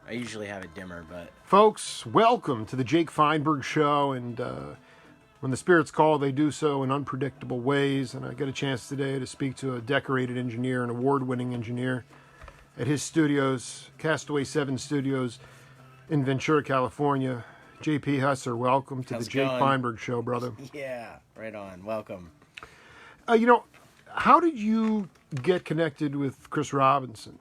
I usually have it dimmer, but... Folks, welcome to the Jake Feinberg Show, and when the spirits call, they do so in unpredictable ways, and I get a chance today to speak to a decorated engineer, an award-winning engineer, at his studios, Castaway 7 Studios in Ventura, California. JP Husser, welcome to How's the it Jake going? Feinberg Show, brother. Yeah, right on. Welcome. How did you get connected with Chris Robinson?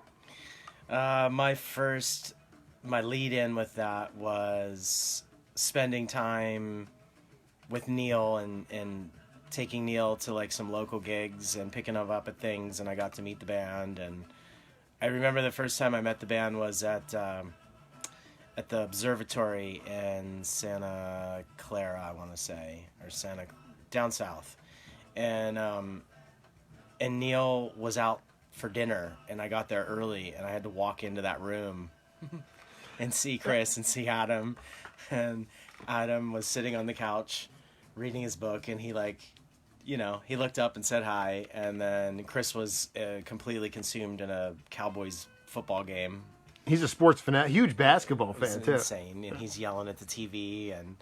My lead-in with that was spending time with Neil and taking Neil to like some local gigs and picking him up at things, and I got to meet the band. And I remember the first time I met the band was at the observatory in Santa Clara, I want to say, or down south, and Neil was out for dinner, and I got there early, and I had to walk into that room and see Chris and see Adam, and Adam was sitting on the couch reading his book, and he looked up and said hi, and then Chris was completely consumed in a Cowboys football game. He's a sports fanatic, huge basketball fan too. Insane, and he's yelling at the TV, and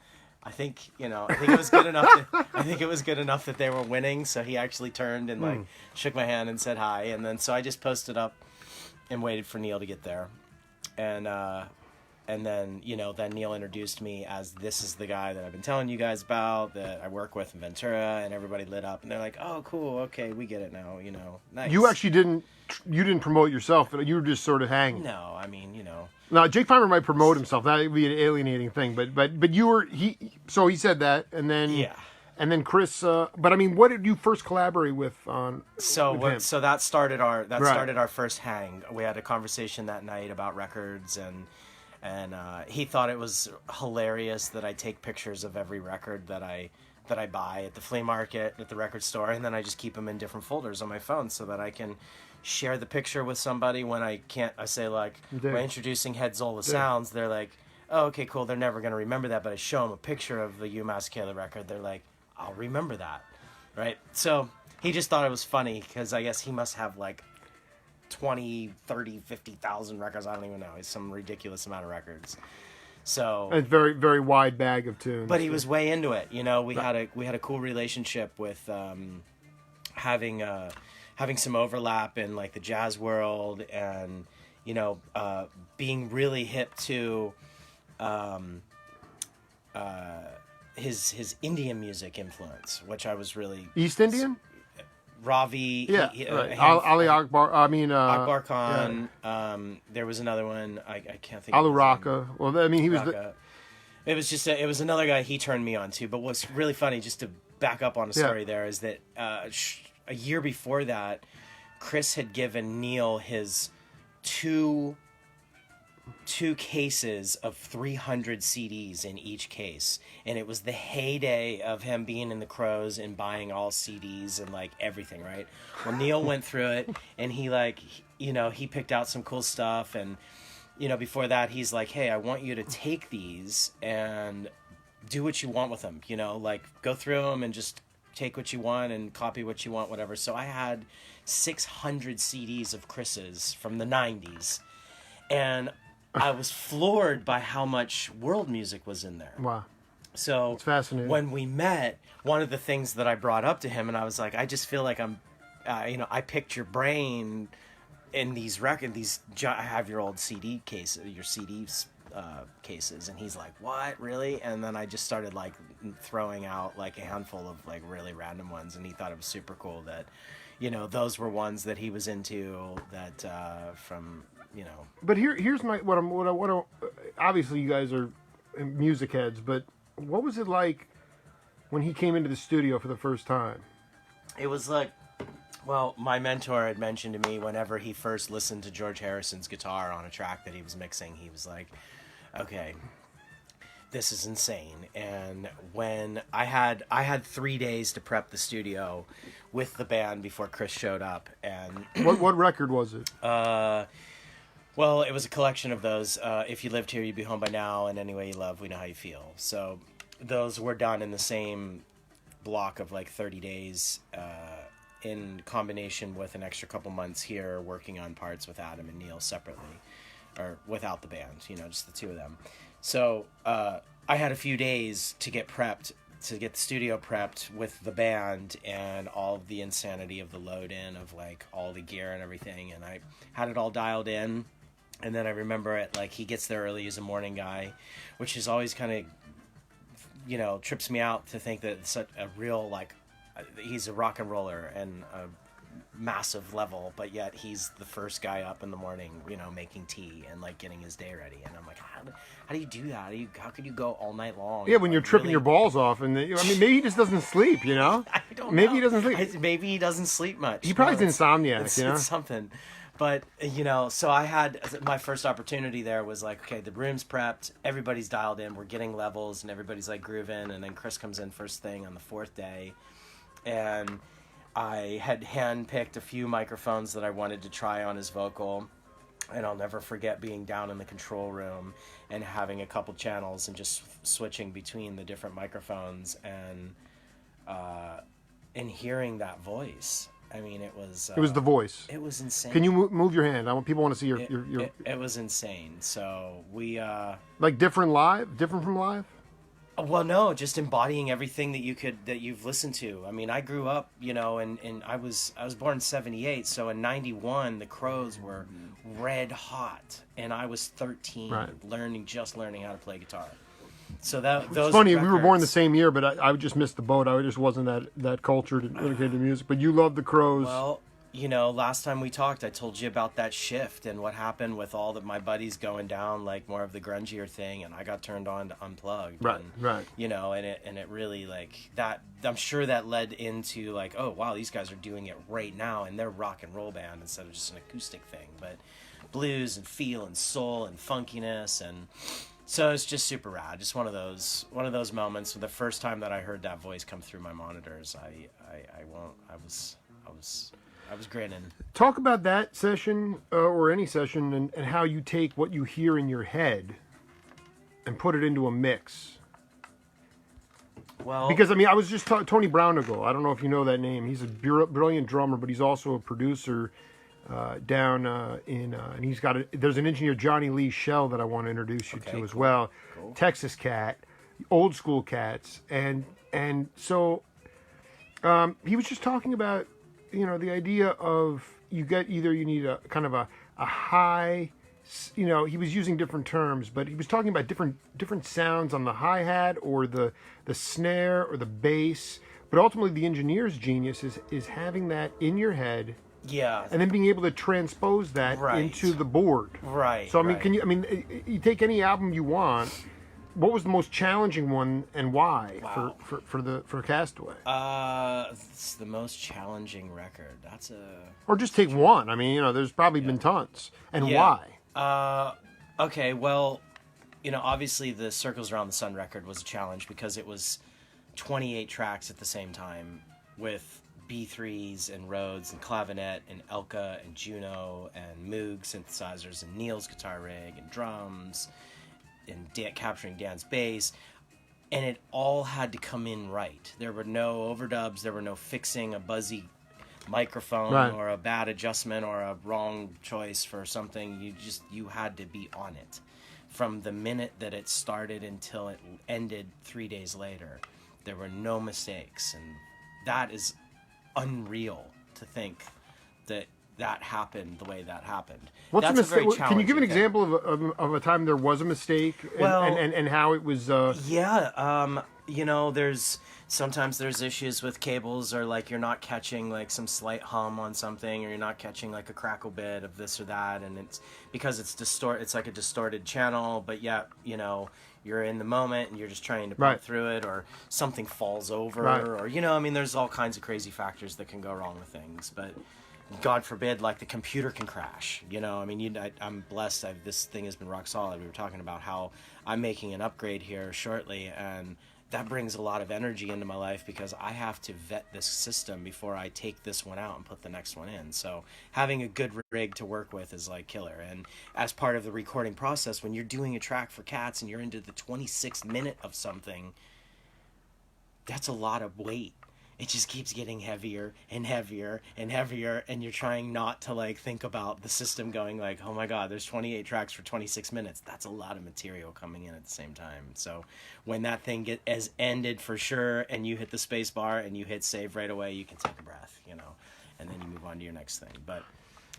I think it was good enough. I think it was good enough that they were winning, so he actually turned and shook my hand and said hi, and then so I just posted up and waited for Neil to get there, and then then Neil introduced me as, this is the guy that I've been telling you guys about, that I work with in Ventura, and everybody lit up, and they're like, oh cool, okay, we get it now, nice. You actually didn't promote yourself, but you were just sort of hanging. No, I mean, Now, Jake Feinberg might promote himself. That would be an alienating thing. But you were so he said that, and then yeah, and then Chris. But I mean, what did you first collaborate with on? So with him? So that started our first hang. We had a conversation that night about records, and he thought it was hilarious that I take pictures of every record that I buy at the flea market, at the record store, and then I just keep them in different folders on my phone so that I can share the picture with somebody when I can't. I say, like, by introducing Head Zola Sounds, they're like, oh, okay, cool, they're never going to remember that, but I show them a picture of the UMass Kayla record, they're like, I'll remember that, right? So he just thought it was funny, because I guess he must have like 20, 30, 50,000 records, I don't even know, it's some ridiculous amount of records. So it's very, very wide bag of tunes. But he was way into it. We had a cool relationship with having some overlap in like the jazz world, and being really hip to his Indian music influence, which I was really East Indian. Ravi, right. Ali Akbar. I mean, Akbar Khan. Yeah. There was another one. I can't think. Alu Raka. Well, I mean, he was. It was just it was another guy he turned me on to. But what's really funny, just to back up on a story there, is that a year before that, Chris had given Neil his two cases of 300 CDs in each case, and it was the heyday of him being in the Crows and buying all CDs and like everything, right? Well, Neil went through it, and he he picked out some cool stuff, and before that he's like, hey, I want you to take these and do what you want with them, like go through them and just take what you want and copy what you want, whatever. So I had 600 CDs of Chris's from the 90s, and I was floored by how much world music was in there. Wow. So it's fascinating. When we met, one of the things that I brought up to him, and I was like, I just feel like I'm, I picked your brain in these I have your old CD cases, your CDs cases, and he's like, what, really? And then I just started like throwing out like a handful of like really random ones, and he thought it was super cool that, those were ones that he was into, that from. But here's my what I obviously you guys are music heads, but what was it like when he came into the studio for the first time? It was like, well, my mentor had mentioned to me whenever he first listened to George Harrison's guitar on a track that he was mixing, he was like, okay, this is insane. And when I had 3 days to prep the studio with the band before Chris showed up, and what record was it? Well, it was a collection of those. If you lived here, you'd be home by now, and Any Way You Love, We Know How You Feel. So those were done in the same block of like 30 days, in combination with an extra couple months here working on parts with Adam and Neil separately. or without the band, just the two of them. So I had a few days to get prepped, to get the studio prepped with the band and all of the insanity of the load in of like all the gear and everything. And I had it all dialed in. And then I remember it, like, he gets there early. He's a morning guy, which is always kind of, trips me out to think that it's such a real, like, he's a rock and roller and a massive level, but yet he's the first guy up in the morning, making tea and, like, getting his day ready. And I'm like, how do you do that? How could you go all night long? Yeah, when you're tripping your balls off. And maybe he just doesn't sleep, I don't maybe know. he doesn't sleep. Maybe he doesn't sleep much. He probably's insomniac, It's something. But, so I had, my first opportunity there was like, okay, the room's prepped, everybody's dialed in, we're getting levels, and everybody's like grooving, and then Chris comes in first thing on the fourth day, and I had handpicked a few microphones that I wanted to try on his vocal, and I'll never forget being down in the control room and having a couple channels and just switching between the different microphones and hearing that voice. I mean, it was the voice. It was insane. Can you move your hand? People want to see your. It was insane. So we like different from live. Well, no, just embodying everything that you've listened to. I mean, I grew up, and I was born in 1978, so in 1991 the Crows were red hot, and I was 13, right. learning how to play guitar. So it's funny, we were born the same year, but I just missed the boat. I just wasn't that cultured when it came to music. But you love the Crows. Well, last time we talked, I told you about that shift and what happened with all of my buddies going down like more of the grungier thing, and I got turned on to Unplugged. Right, and, right. And it really like that. I'm sure that led into like, oh wow, these guys are doing it right now, and they're rock and roll band instead of just an acoustic thing, but blues and feel and soul and funkiness and. So it's just super rad. Just one of those moments. The first time that I heard that voice come through my monitors, I was grinning. Talk about that session or any session and how you take what you hear in your head and put it into a mix. Well, because I was just Tony Brownigal. I don't know if you know that name. He's a brilliant drummer, but he's also a producer. Down and he's got there's an engineer, Johnny Lee Shell, that I want to introduce you to as well. Cool. Texas cat, old school cats, and so he was just talking about the idea of you need a kind of a high, he was using different terms, but he was talking about different sounds on the hi-hat or the snare or the bass, but ultimately the engineer's genius is having that in your head. Yeah, and then being able to transpose that into the board. Right. So you take any album you want. What was the most challenging one and why for Castaway? It's the most challenging record. Or just take one. There's probably been tons. And why? Okay, well, obviously the Circles Around the Sun record was a challenge because it was 28 tracks at the same time with B3s and Rhodes and clavinet and Elka and Juno and Moog synthesizers and Neil's guitar rig and drums and capturing Dan's bass, and it all had to come in right. There were no overdubs, there were no fixing a buzzy microphone or a bad adjustment or a wrong choice for something. You had to be on it from the minute that it started until it ended 3 days later. There were no mistakes, and that is unreal to think that happened the way that happened. What's a mistake? Can you give an example of a time there was a mistake and how it was? Sometimes there's issues with cables, or like you're not catching like some slight hum on something, or you're not catching like a crackle bit of this or that, and it's because it's like a distorted channel, but yet you're in the moment and you're just trying to pump through it, or something falls over, or there's all kinds of crazy factors that can go wrong with things, but God forbid, like the computer can crash. I'm blessed. This thing has been rock solid. We were talking about how I'm making an upgrade here shortly, and that brings a lot of energy into my life because I have to vet this system before I take this one out and put the next one in. So having a good rig to work with is like killer. And as part of the recording process, when you're doing a track for Cats and you're into the 26th minute of something, that's a lot of weight. it just keeps getting heavier and heavier and heavier, and you're trying not to like think about the system going like, oh my god, there's 28 tracks for 26 minutes. That's a lot of material coming in at the same time. So when that thing has ended for sure, and you hit the space bar and you hit save right away, you can take a breath, you know, and then you move on to your next thing. But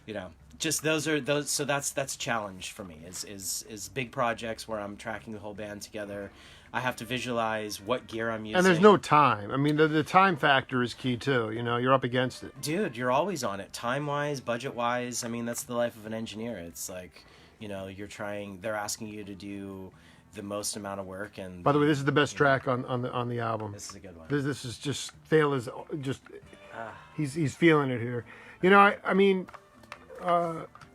you know, just those. So that's a challenge for me. Is big projects where I'm tracking the whole band together. I have to visualize what gear I'm using. And there's no time. I mean, the time factor is key too. You know, you're up against it. Dude, you're always on it. Time-wise, budget-wise. I mean, that's the life of an engineer. It's like, you know, they're asking you to do the most amount of work. And by the way, this is the best track on the album. This is a good one. This is just Fail is just he's feeling it here. You know, I mean,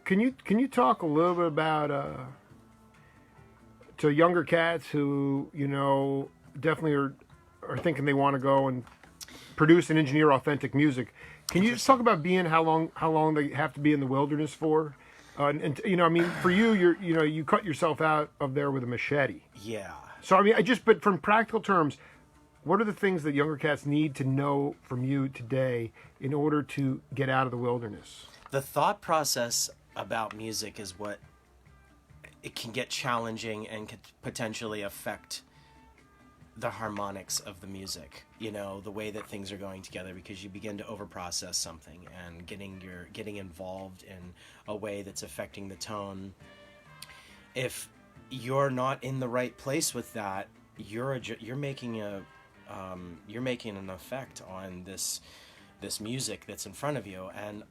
can you talk a little bit about to younger cats who, you know, definitely are thinking they want to go and produce and engineer authentic music. Can you just talk about how long they have to be in the wilderness for? And you know, I mean, for you, you cut yourself out of there with a machete. Yeah. So I mean, but from practical terms, what are the things that younger cats need to know from you today in order to get out of the wilderness? The thought process about music is what it can get challenging and could potentially affect the harmonics of the music, you know, the way that things are going together, because you begin to overprocess something and getting involved in a way that's affecting the tone. If you're not in the right place with that, you're making an effect on this music that's in front of you. And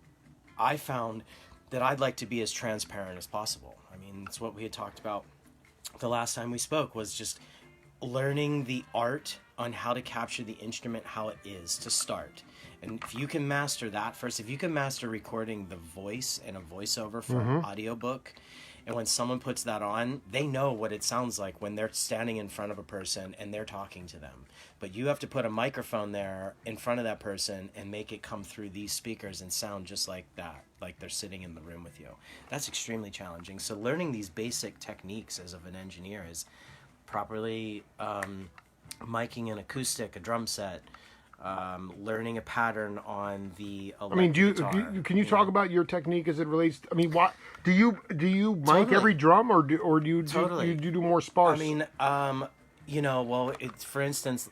I found that I'd like to be as transparent as possible. I mean, it's what we had talked about the last time we spoke, was just learning the art on how to capture the instrument, how it is to start. And if you can master that first, if you can master recording the voice and a voiceover for an audiobook, and when someone puts that on, they know what it sounds like when they're standing in front of a person and they're talking to them. But you have to put a microphone there in front of that person and make it come through these speakers and sound just like that, like they're sitting in the room with you. That's extremely challenging. So learning these basic techniques as of an engineer is properly miking an acoustic, a drum set, learning a pattern on the electric I mean, guitar, can you talk about your technique as it relates to, I mean, what do you mic Totally. every drum, or do you Totally. do more sparse? I mean, you know, well, for instance,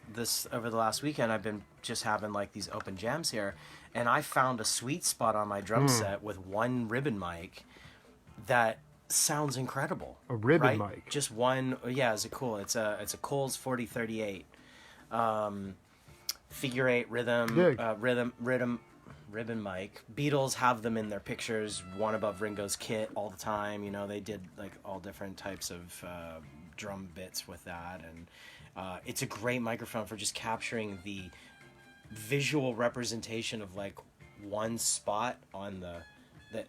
over the last weekend, I've been just having like these open jams here, and I found a sweet spot on my drum set with one ribbon mic that sounds incredible. A ribbon mic. Just one. Yeah, it's a Coles 4038, figure 8 rhythm ribbon mic. Beatles have them in their pictures, one above Ringo's kit all the time. You know, they did like all different types of drum bits with that, and it's a great microphone for just capturing the visual representation of like one spot on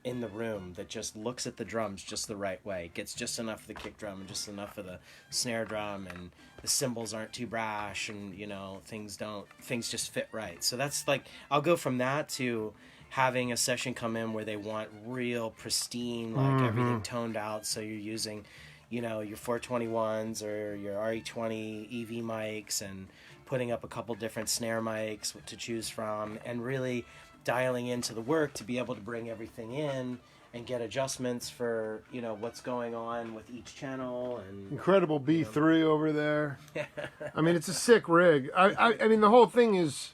in the room that just looks at the drums just the right way. Gets just enough of the kick drum and just enough of the snare drum, and the cymbals aren't too brash, and you know, things just fit right. So that's like, I'll go from that to having a session come in where they want real pristine, like everything toned out. So you're using, you know, your 421s or your RE20 EV mics, and putting up a couple different snare mics to choose from, and really dialing into the work to be able to bring everything in and get adjustments for, you know, what's going on with each channel. And incredible B3 over there. I mean, it's a sick rig. I mean, the whole thing is,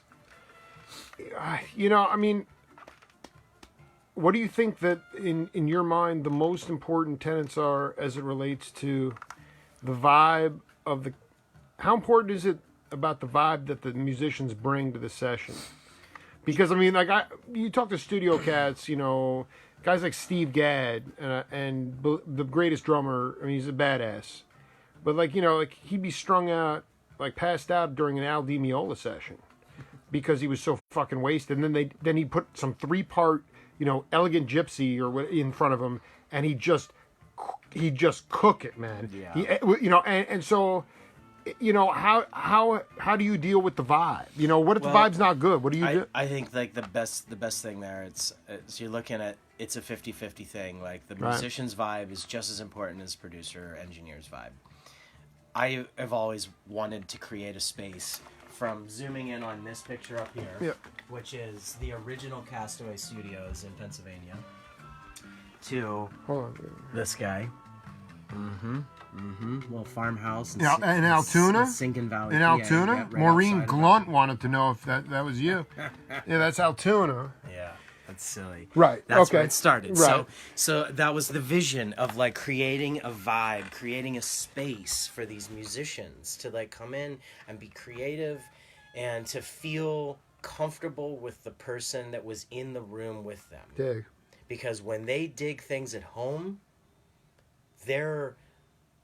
you know, I mean, what do you think that in your mind the most important tenets are as it relates to the vibe of the, how important is it about the vibe that the musicians bring to the session? Because I mean, like, you talk to studio cats, you know, guys like Steve Gadd, and the greatest drummer. I mean, he's a badass, but like, you know, like he'd be strung out, like passed out during an Al Di Meola session because he was so fucking wasted. And then he put some 3-part, you know, Elegant Gypsy or in front of him, and he just cook it, man. Yeah. You know, and so, you know, how do you deal with the vibe? You know, what if the vibe's not good? What do you do? I think like the best thing there, it's you're looking at, it's a 50-50 thing. Like the musician's vibe is just as important as producer or engineer's vibe. I have always wanted to create a space from zooming in on this picture up here, Yep. which is the original Castaway Studios in Pennsylvania, to Hold on. this guy. Little farmhouse In Altoona? Sinking Valley. In PA. Altoona? Yeah, right Maureen outside of Glunt wanted to know if that was you. Yeah, that's Altoona. Yeah, that's silly. Right. That's okay. where it started. Right. So that was the vision of like creating a vibe, creating a space for these musicians to like come in and be creative and to feel comfortable with the person that was in the room with them. Dig. Because when they dig things at home, they're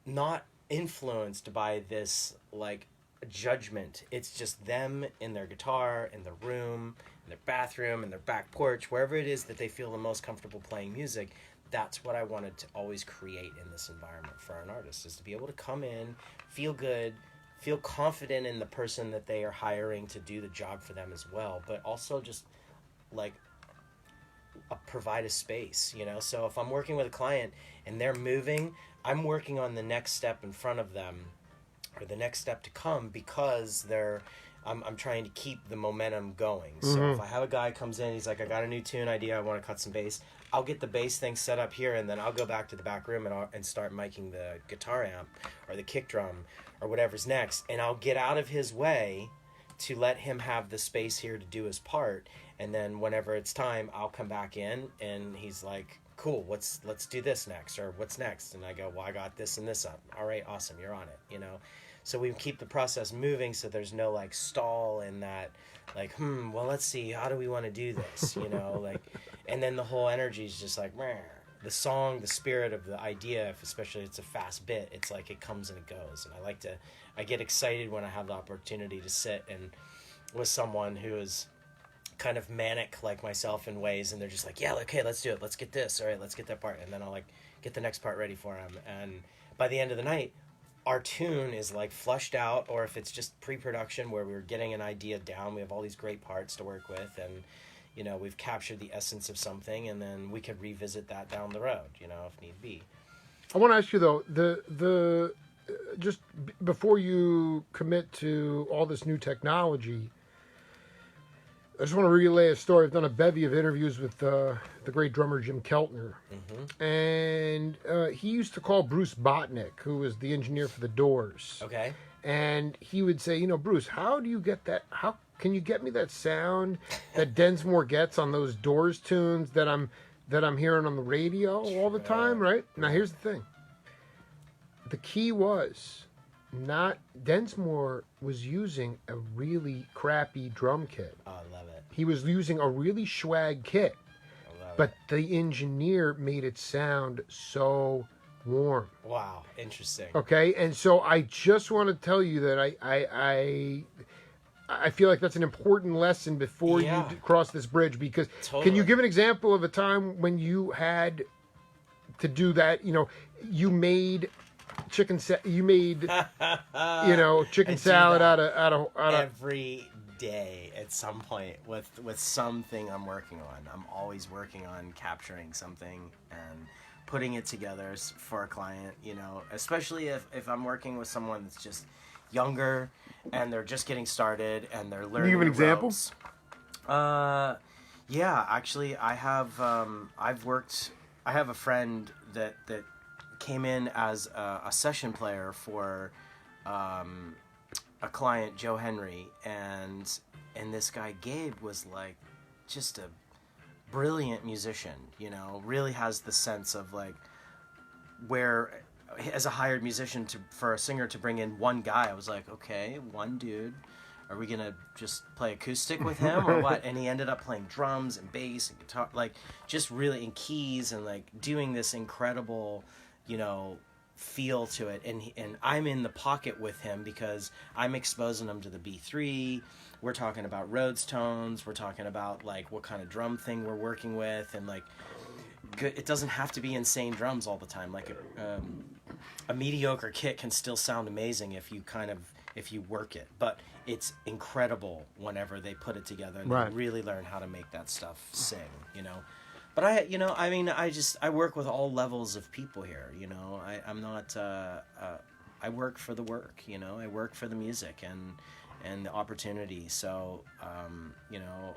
not influenced by this like judgment. It's just them in their guitar, in their room, in their bathroom, in their back porch, wherever it is that they feel the most comfortable playing music. That's what I wanted to always create in this environment for an artist, is to be able to come in, feel good, feel confident in the person that they are hiring to do the job for them as well, but also just like provide a space, you know? So if I'm working with a client and they're moving, I'm working on the next step in front of them or the next step to come, because I'm trying to keep the momentum going. So if I have a guy comes in, he's like, I got a new tune idea, I want to cut some bass, I'll get the bass thing set up here, and then I'll go back to the back room and start miking the guitar amp or the kick drum or whatever's next, and I'll get out of his way to let him have the space here to do his part. And then whenever it's time, I'll come back in and he's like, cool, let's do this next, or what's next? And I go, well, I got this and this up. All right, awesome, you're on it, you know? So we keep the process moving so there's no like stall in that, like, well, let's see, how do we want to do this, you know? Like, and then the whole energy is just like, meh. The song, the spirit of the idea, if especially it's a fast bit, it's like it comes and it goes. And I get excited when I have the opportunity to sit and with someone who is kind of manic like myself in ways, and they're just like, yeah, okay, let's do it, let's get this, all right, let's get that part, and then I'll like get the next part ready for them, and by the end of the night our tune is like flushed out, or if it's just pre-production where we're getting an idea down, we have all these great parts to work with, and you know, we've captured the essence of something, and then we could revisit that down the road, you know, if need be. I want to ask you though, the just before you commit to all this new technology, I just want to relay a story. I've done a bevy of interviews with the great drummer Jim Keltner, and he used to call Bruce Botnick, who was the engineer for the Doors. Okay. And he would say, you know, Bruce, how do you get that? How can you get me that sound that Densmore gets on those Doors tunes that I'm hearing on the radio all the time, right? Now here's the thing. The key was not Densmore was using a really crappy drum kit. Oh, I love it. He was using a really swag kit, but the engineer made it sound so warm. Wow, interesting. Okay, and so I just want to tell you that I feel like that's an important lesson before you cross this bridge, because can you give an example of a time when you had to do that? You know, you made chicken salad out of every day at some point with something I'm working on. I'm always working on capturing something and putting it together for a client, you know, especially if I'm working with someone that's just younger and they're just getting started and they're learning. Can you give an example? Ropes. Yeah, actually I have I have a friend that came in as a session player for a client, Joe Henry, and this guy Gabe was like just a brilliant musician, you know, really has the sense of like where as a hired musician for a singer to bring in one guy, I was like, okay, one dude, are we gonna just play acoustic with him or what? And he ended up playing drums and bass and guitar, like just really in keys and like doing this incredible, you know, feel to it. And I'm in the pocket with him because I'm exposing him to the B3. We're talking about Rhodes tones. We're talking about like what kind of drum thing we're working with, and like it doesn't have to be insane drums all the time. Like a mediocre kit can still sound amazing if you work it, but it's incredible whenever they put it together and they really learn how to make that stuff sing, you know. But I work with all levels of people here, you know. I'm not I work for the work, you know. I work for the music, and the opportunity. So, you know,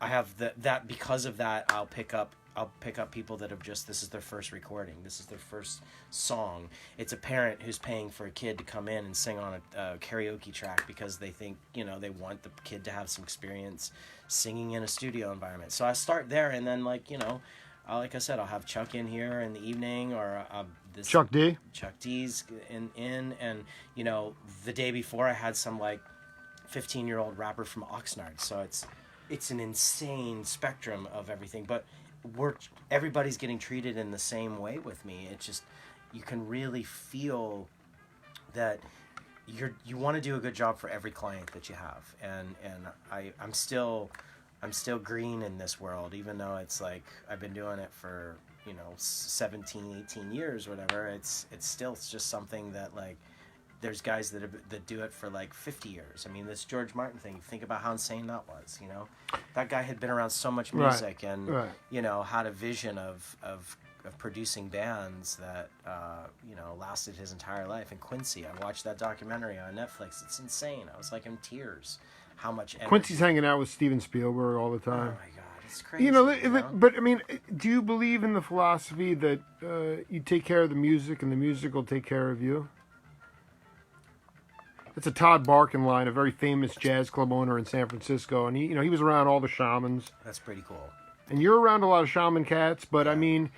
I have that because of that. I'll pick up people that have just, this is their first recording, this is their first song. It's a parent who's paying for a kid to come in and sing on a karaoke track because they think, you know, they want the kid to have some experience singing in a studio environment. So I start there, and then, like, you know, like I said, I'll have Chuck in here in the evening, or this Chuck D's in, and, you know, the day before I had some like 15-year-old rapper from Oxnard. So it's an insane spectrum of everything, but everybody's getting treated in the same way with me. It's just, you can really feel that you want to do a good job for every client that you have, and I'm still green in this world, even though it's like I've been doing it for, you know, 17, 18 years, whatever. It's just something that, like, there's guys that do it for like 50 years. I mean, this George Martin thing, think about how insane that was, you know? That guy had been around so much music, and, you know, had a vision of producing bands that, you know, lasted his entire life. And Quincy, I watched that documentary on Netflix. It's insane. I was like in tears. How much energy. Quincy's hanging out with Steven Spielberg all the time. Oh my God, it's crazy. You know, but I mean, do you believe in the philosophy that you take care of the music and the music will take care of you? It's a Todd Barkin line, a very famous jazz club owner in San Francisco, and he was around all the shamans. That's pretty cool. And you're around a lot of shaman cats, but I mean,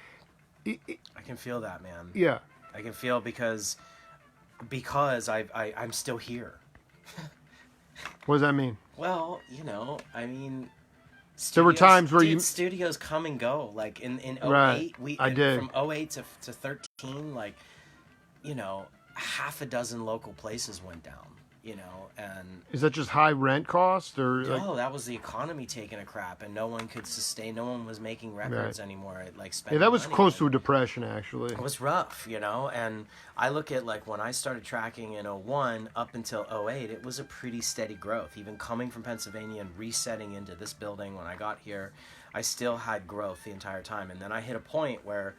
I can feel that, man. Yeah, I can feel because I'm still here. What does that mean? Well, you know, I mean, there were times where studios come and go. Like in 08, right. I did. From 08 to 13, like, you know, half a dozen local places went down, you know, and... Is that just high rent cost, or... No, that was the economy taking a crap, and no one could sustain, no one was making records anymore, like, spending that was money. Close to a depression, actually. It was rough, you know, and I look at, like, when I started tracking in 01 up until 08, it was a pretty steady growth. Even coming from Pennsylvania and resetting into this building when I got here, I still had growth the entire time, and then I hit a point where...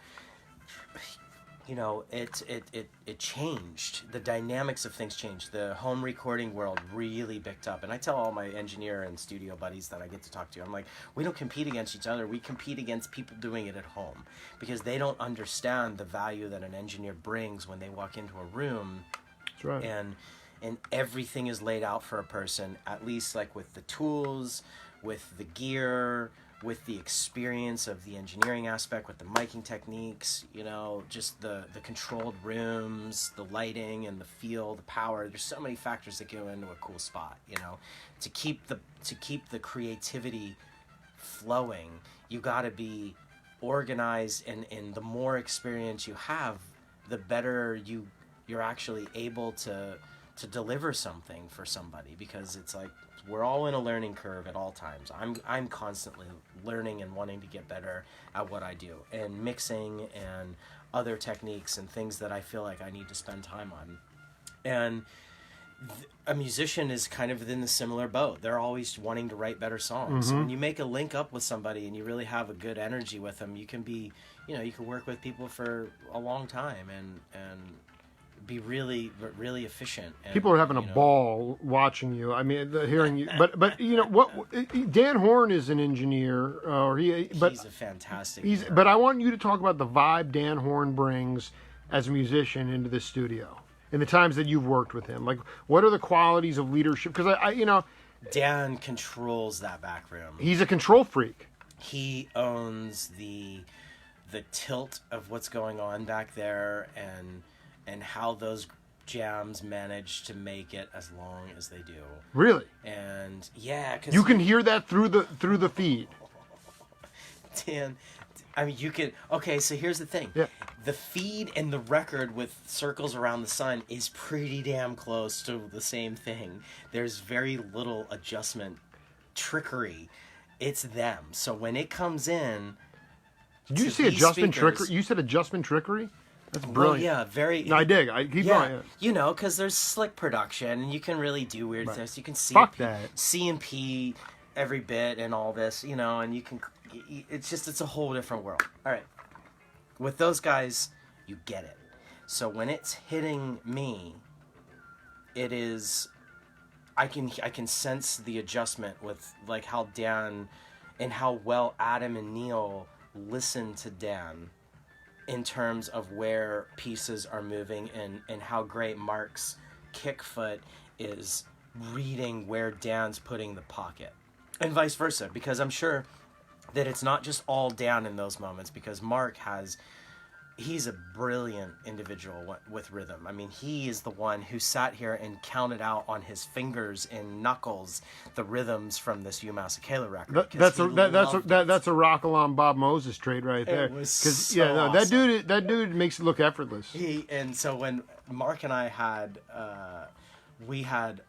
You know, it changed. The dynamics of things changed. The home recording world really picked up. And I tell all my engineer and studio buddies that I get to talk to, I'm like, we don't compete against each other. We compete against people doing it at home, because they don't understand the value that an engineer brings when they walk into a room. That's right. And everything is laid out for a person, at least like with the tools, with the gear, with the experience of the engineering aspect, with the miking techniques, you know, just the controlled rooms, the lighting and the feel, the power. There's so many factors that go into a cool spot, you know. To keep the creativity flowing, you got to be organized, and the more experience you have, the better you're actually able to deliver something for somebody, because it's like, we're all in a learning curve at all times. I'm constantly learning and wanting to get better at what I do, and mixing and other techniques and things that I feel like I need to spend time on. And a musician is kind of in the similar boat. They're always wanting to write better songs. Mm-hmm. When you make a link up with somebody and you really have a good energy with them, you can be, you know, you can work with people for a long time and be really, really efficient. And, people are having a ball watching you. I mean, hearing you. But you know what? Dan Horn is an engineer, he's a fantastic. But I want you to talk about the vibe Dan Horn brings as a musician into the studio in the times that you've worked with him. Like, what are the qualities of leadership? Because Dan controls that back room. He's a control freak. He owns the tilt of what's going on back there, and how those jams manage to make it as long as they do. Really? And yeah, cause you can hear that through the feed. Dan, I mean, you can. Okay, so here's the thing. Yeah. The feed and the record with circles around the sun is pretty damn close to the same thing. There's very little adjustment, trickery. It's them. So when it comes in, did you say adjustment trickery? You said adjustment trickery? That's brilliant. Well, yeah, very... No, I dig. Keep going. Yeah. You know, because there's slick production, and you can really do weird things. You can C&P every bit and all this, you know, and you can... It's a whole different world. All right. With those guys, you get it. So when it's hitting me, it is I can sense the adjustment with like how Dan and how well Adam and Neil listen to Dan in terms of where pieces are moving, and how great Mark's kick foot is reading where Dan's putting the pocket, and vice versa, because I'm sure that it's not just all Dan in those moments, because he's a brilliant individual with rhythm. I mean, he is the one who sat here and counted out on his fingers and knuckles the rhythms from this You Masekela record. That's a Rock-A-Lon Bob Moses trade right there. It was so awesome. That dude makes it look effortless. And so when Mark and I had we had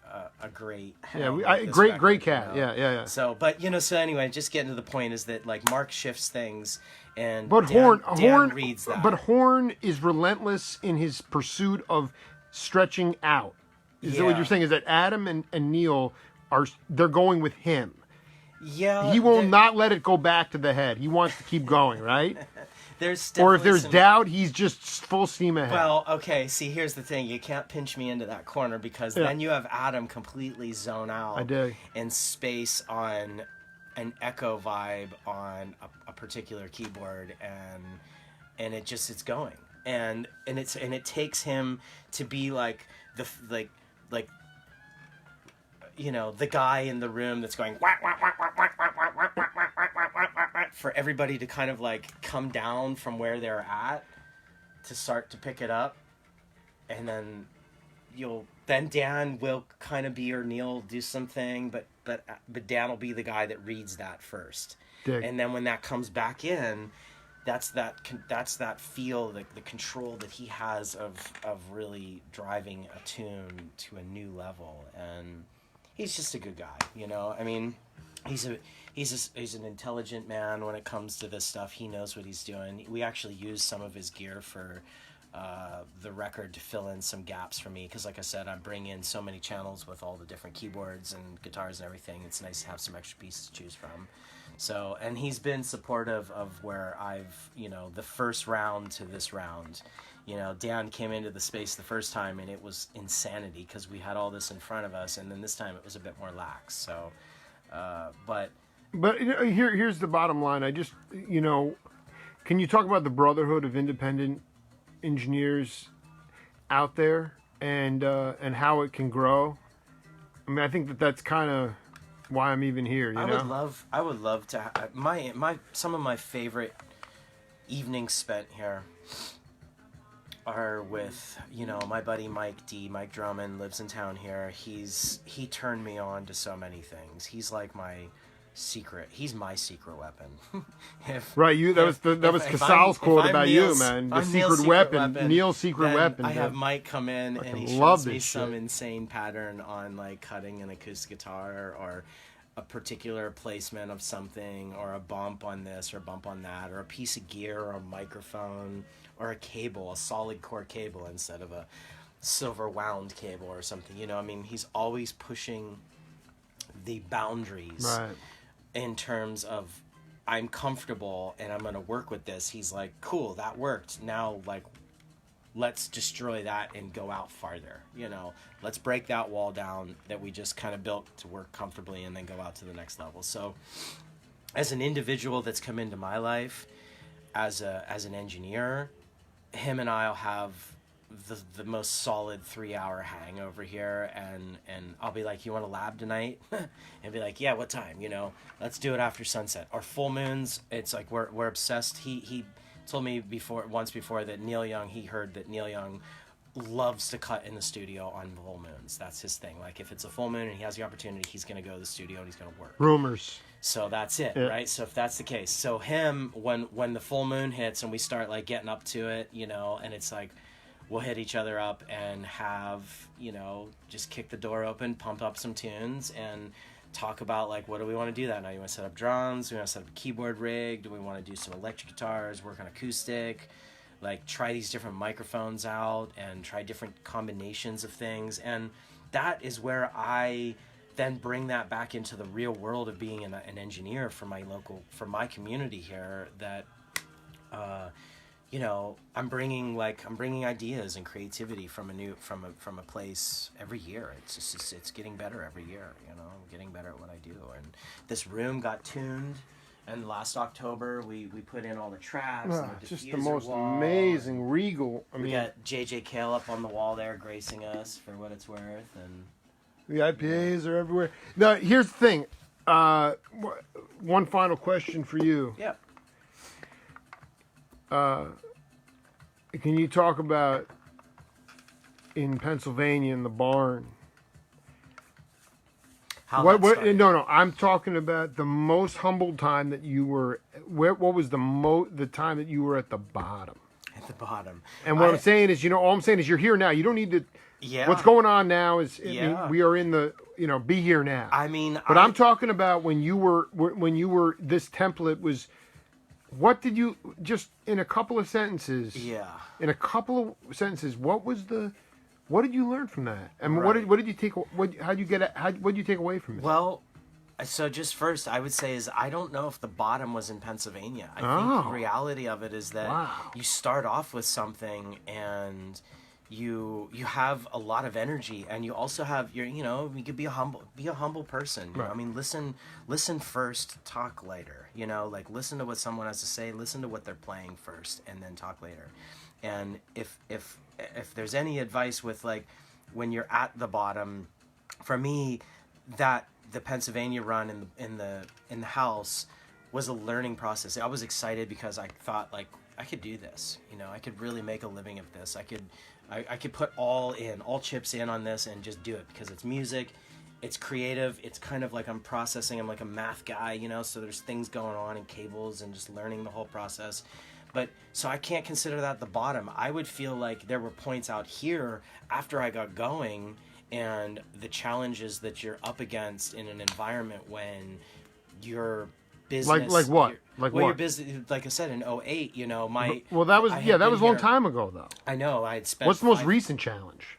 a great great cat. You know? Yeah. So so anyway, just getting to the point is that like Mark shifts things. And but Dan Horn reads that. But Horn is relentless in his pursuit of stretching out. Is that what you're saying? Is that Adam and Neil they're going with him? Yeah. He will not let it go back to the head. He wants to keep going, right? Or if there's doubt, he's just full steam ahead. Well, okay. See, here's the thing: you can't pinch me into that corner, because then you have Adam completely zone out. I do. And space on an echo vibe on a particular keyboard, and it's going, and it takes him to be like the guy in the room that's going whack, whack, whack, whack, whack, whack, whack, whack, whack, whack, whack, whack, whack, whack, for everybody to kind of like come down from where they're at to start to pick it up, and then Dan will kind of be, or Neil do something, but Dan will be the guy that reads that first. And then when that comes back in, that's that feel, the control that he has of really driving a tune to a new level. And he's just a good guy, I mean, he's an intelligent man when it comes to this stuff. He knows what he's doing. We actually use some of his gear for the record to fill in some gaps for me, because like I said, I bring in so many channels with all the different keyboards and guitars and everything. It's nice to have some extra pieces to choose from. So, and he's been supportive of where I've, the first round to this round, Dan came into the space the first time and it was insanity because we had all this in front of us, and then this time it was a bit more lax. So, but here's the bottom line. I just, can you talk about the brotherhood of independent engineers out there, and how it can grow? I mean, I think that's kind of why I'm even here. I would love to. Some of my favorite evenings spent here are with my buddy Mike Drummond lives in town here. He turned me on to so many things. He's like he's my secret weapon. That was Casal's quote about you, man. The secret weapon, Neil's secret weapon. I have Mike come in and he shows me some insane pattern on like cutting an acoustic guitar, or a particular placement of something, or a bump on this or a bump on that, or a piece of gear or a microphone or a cable, a solid core cable instead of a silver wound cable or something. I mean, he's always pushing the boundaries. Right. In terms of, I'm comfortable and I'm going to work with this. He's like, cool, that worked. Now, like, let's destroy that and go out farther. Let's break that wall down that we just kind of built to work comfortably, and then go out to the next level. So, as an individual that's come into my life, as an engineer, him and I'll have the most solid 3-hour hang over here, and I'll be like, you want a lab tonight? And be like, yeah, what time? Let's do it after sunset. Or full moons, it's like we're obsessed. He told me once before that he heard that Neil Young loves to cut in the studio on full moons. That's his thing. Like, if it's a full moon and he has the opportunity, he's going to go to the studio and he's going to work. Rumors. So that's it, right? So if that's the case, so him, when the full moon hits and we start like getting up to it, and it's like, we'll hit each other up and have, just kick the door open, pump up some tunes, and talk about, like, what do we want to do that night? You want to set up drums? Do we want to set up a keyboard rig? Do we want to do some electric guitars, work on acoustic? Like, try these different microphones out and try different combinations of things. And that is where I then bring that back into the real world of being an engineer for my community here, that you know, I'm bringing ideas and creativity from a place every year. It's getting better every year. You know, I'm getting better at what I do. And this room got tuned. And last October, we put in all the traps and the just diffuser the most wall. amazing regal. I mean, We got JJ Kale up on the wall there, gracing us for what it's worth, and the IPAs are everywhere. Now, here's the thing. One final question for you. yeah. Can you talk about in Pennsylvania in the barn? How What? that started. No. I'm talking about the most humbled time that you were. What was the time that you were at the bottom? At the bottom. And what I'm saying is, all I'm saying is, you're here now. You don't need to. Yeah. What's going on now is, Yeah. we are in the. Be here now. I mean, But I'm talking about when you were. This template was. What did you just in a couple of sentences? Yeah. In a couple of sentences, what did you learn from that? I mean, Right. what did you take? What did you take away from it? Well, so just first, I would say is I don't know if the bottom was in Pennsylvania. I think the reality of it is that you start off with something and you have a lot of energy, and you also have you could be a humble person. You know? I mean, listen first, talk later. Like listen to what someone has to say, listen to what they're playing first, and then talk later. And if there's any advice with like when you're at the bottom, for me, that the Pennsylvania run in the house was a learning process. I was excited because I thought like I could do this. I could really make a living of this. I could put all chips in on this and just do it because it's music, it's creative, it's kind of like I'm like a math guy, so there's things going on in cables and just learning the whole process. But so I can't consider that the bottom. I would feel like there were points out here after I got going and the challenges that you're up against in an environment when your business like what? Like what? Your business, like I said in 2008, Well, that was that was a long time ago though. I know. I had spent. What's the most recent challenge?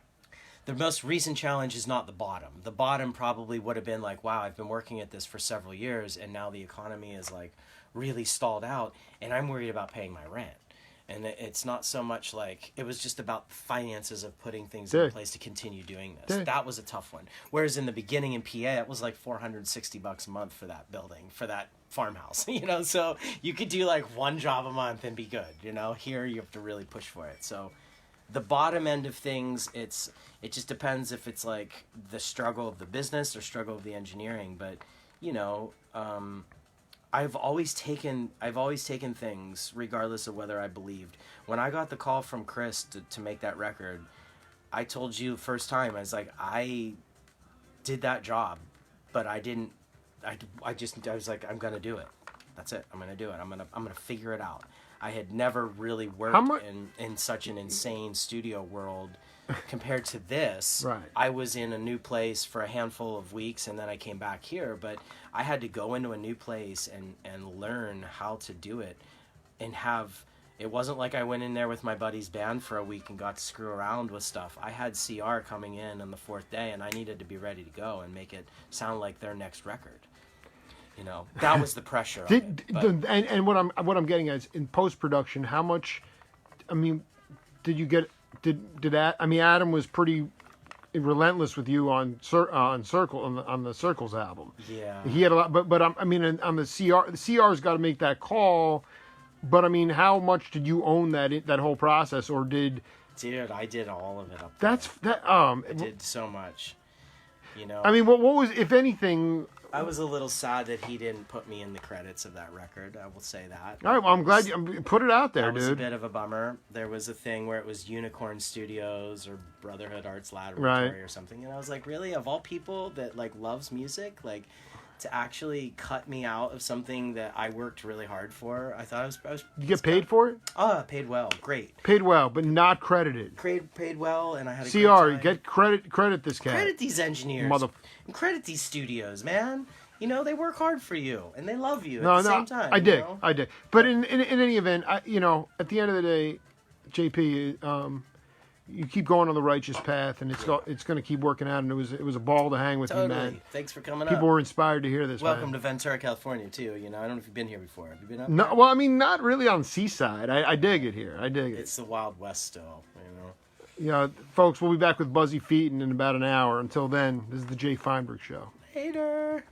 The most recent challenge is not the bottom. The bottom probably would have been like, wow, I've been working at this for several years, and now the economy is like really stalled out, and I'm worried about paying my rent. And it's not so much like, it was just about the finances of putting things in place to continue doing this. That was a tough one. Whereas in the beginning in PA, it was like $460 a month for that building, for that farmhouse, so you could do like one job a month and be good, Here you have to really push for it. So the bottom end of things, it just depends if it's like the struggle of the business or struggle of the engineering. But, I've always taken things regardless of whether I believed. When I got the call from Chris to make that record, I told you first time, I was like, I did that job, but I didn't. I was like, I'm gonna do it. That's it. I'm gonna do it. I'm gonna figure it out. I had never really worked in such an insane studio world compared to this. Right. I was in a new place for a handful of weeks, and then I came back here, but I had to go into a new place and learn how to do it, and it wasn't like I went in there with my buddy's band for a week and got to screw around with stuff. I had CR coming in on the fourth day, and I needed to be ready to go and make it sound like their next record. That was the pressure. And what I'm getting at is in post production, how much? I mean, did you get? Did that? I mean, Adam was pretty relentless with you on the Circles album. Yeah. He had a lot, but I mean, on the CR's got to make that call. But I mean, how much did you own that whole process, or did? Dude, I did all of it up there. I did so much. I mean, what was, if anything? I was a little sad that he didn't put me in the credits of that record. I will say that. All right, well, I'm glad you put it out there, that dude. That was a bit of a bummer. There was a thing where it was Unicorn Studios or Brotherhood Arts Laboratory right. or something, and I was like, really, of all people that like loves music, like to actually cut me out of something that I worked really hard for. I thought I was. You get paid for it? Paid well, great. Paid well, but not credited. Paid well, and I had a CR, great time. Get credit this cat. Credit these engineers. And credit these studios, man. They work hard for you, and they love you at the same time. I did. But in any event, at the end of the day, JP, you keep going on the righteous path, and it's going to keep working out. And it was a ball to hang with you, man. Thanks for coming People were inspired to hear this. Welcome to Ventura, California, too. You know, I don't know if you've been here before. Have you been up? No, well, I mean, not really on the seaside. I dig it here. I dig it. It's the Wild West still, you know. Yeah, folks, we'll be back with Buzzy Feet in about an hour. Until then, this is the Jay Feinberg Show. Later.